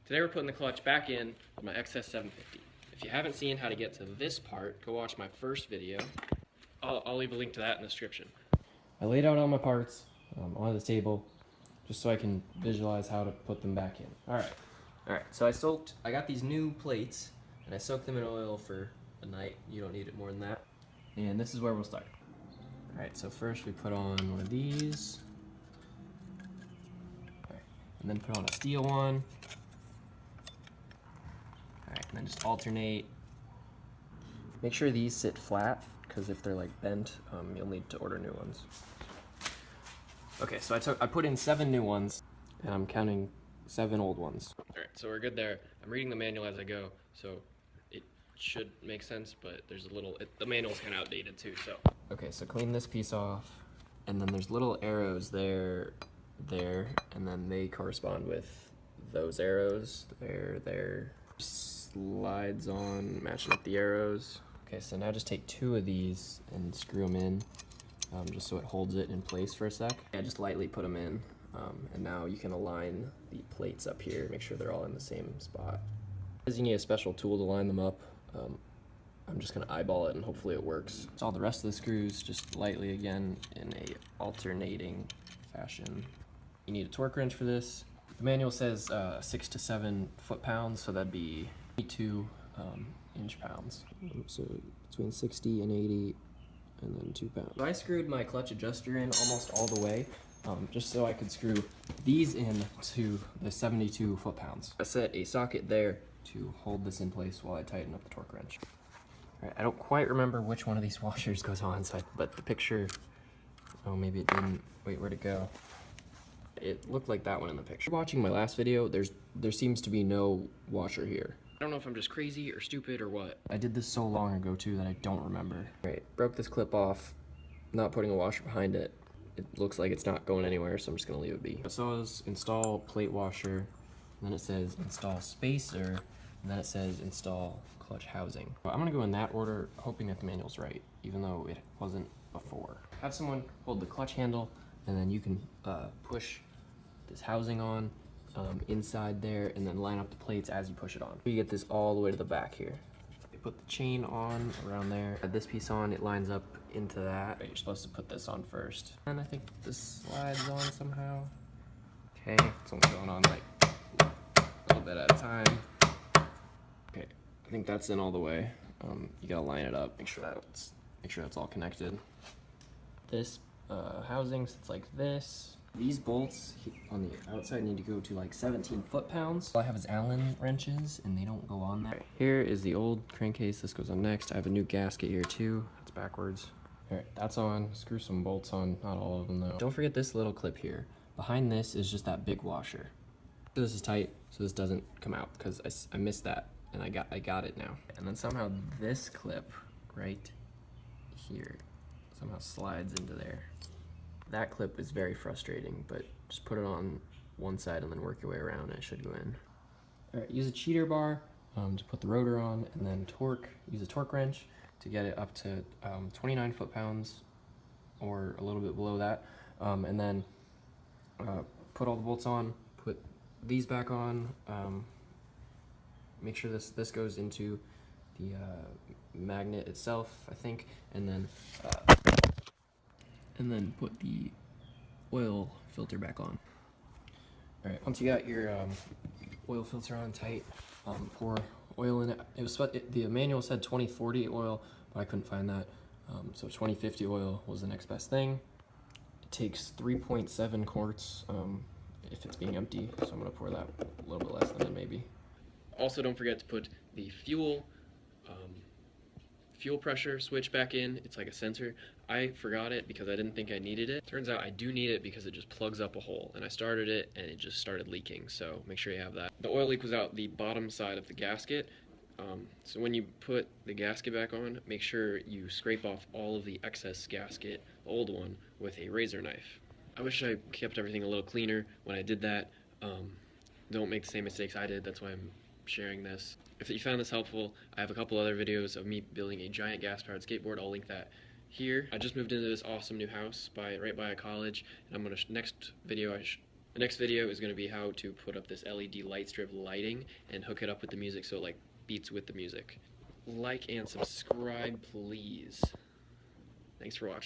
Today we're putting the clutch back in with my xs750. If you haven't seen how to get to this part, go watch my first video. I'll leave a link to that in the description. I laid out all my parts on the table just so I can visualize how to put them back in. Alright, so I got these new plates and I soaked them in oil for a night. You don't need it more than that. And this is where we'll start. Alright, so first we put on one of these. Alright, and then put on a steel one. Alright, and then just alternate. Make sure these sit flat, because if they're like bent, you'll need to order new ones. Okay, so I put in 7 new ones, and I'm counting 7 old ones. Alright, so we're good there. I'm reading the manual as I go, so it should make sense, but there's a little, the manual's kind of outdated too, so. Okay, so clean this piece off, and then there's little arrows there, and then they correspond with those arrows, there. Slides on, matching up the arrows. Okay, so now just take 2 of these and screw them in, just so it holds it in place for a sec. Yeah, just lightly put them in, and now you can align the plates up here, make sure they're all in the same spot. Because you need a special tool to line them up, I'm just gonna eyeball it and hopefully it works. So all the rest of the screws, just lightly again in a alternating fashion. You need a torque wrench for this. The manual says 6 to 7 foot-pounds, so that'd be 2 inch-pounds. So between 60 and 80, and then 2 pounds. So I screwed my clutch adjuster in almost all the way, just so I could screw these in to the 72 foot-pounds. I set a socket there to hold this in place while I tighten up the torque wrench. All right, I don't quite remember which one of these washers goes on, but the picture, oh, maybe it didn't. Wait, where'd it go? It looked like that one in the picture. Watching my last video, there seems to be no washer here. I don't know if I'm just crazy or stupid or what. I did this so long ago too that I don't remember. All right, broke this clip off, not putting a washer behind it. It looks like it's not going anywhere, so I'm just gonna leave it be. So it says install plate washer, and then it says install spacer, and then it says install clutch housing. But I'm gonna go in that order, hoping that the manual's right, even though it wasn't before. Have someone hold the clutch handle, and then you can push this housing on inside there, and then line up the plates as you push it on. You get this all the way to the back here. You put the chain on around there. Add this piece on, it lines up into that. You're supposed to put this on first. And I think this slides on somehow. Okay, it's only going on like a little bit at a time. Okay, I think that's in all the way. You gotta line it up, make sure that's all connected. This housing sits like this. These bolts on the outside need to go to like 17 foot-pounds. All I have is Allen wrenches, and they don't go on there. Here is the old crankcase. This goes on next. I have a new gasket here too. It's backwards. All right, that's on. Screw some bolts on. Not all of them though. Don't forget this little clip here. Behind this is just that big washer. This is tight, so this doesn't come out because I missed that, and I got it now. And then somehow this clip right here somehow slides into there. That clip is very frustrating, but just put it on one side and then work your way around and it should go in. All right, use a cheater bar to put the rotor on, and then use a torque wrench to get it up to 29 foot-pounds or a little bit below that. And then put all the bolts on, put these back on, make sure this goes into the magnet itself, I think, and then put the oil filter back on. All right, once you got your oil filter on tight, pour oil in it. The manual said 2040 oil, but I couldn't find that. So 2050 oil was the next best thing. It takes 3.7 quarts if it's being empty, so I'm gonna pour that a little bit less than it maybe. Also, don't forget to put the fuel pressure switch back in. It's like a sensor. I forgot it because I didn't think I needed it. Turns out I do need it because it just plugs up a hole, and I started it and it just started leaking, so make sure you have that. The oil leak was out the bottom side of the gasket, so when you put the gasket back on, make sure you scrape off all of the excess gasket, the old one, with a razor knife. I wish I kept everything a little cleaner when I did that. Don't make the same mistakes I did, that's why I'm sharing this. If you found this helpful, I have a couple other videos of me building a giant gas-powered skateboard. I'll link that here. I just moved into this awesome new house right by a college, and next video The next video is going to be how to put up this LED light strip lighting and hook it up with the music so it like beats with the music. Like and subscribe, please. Thanks for watching.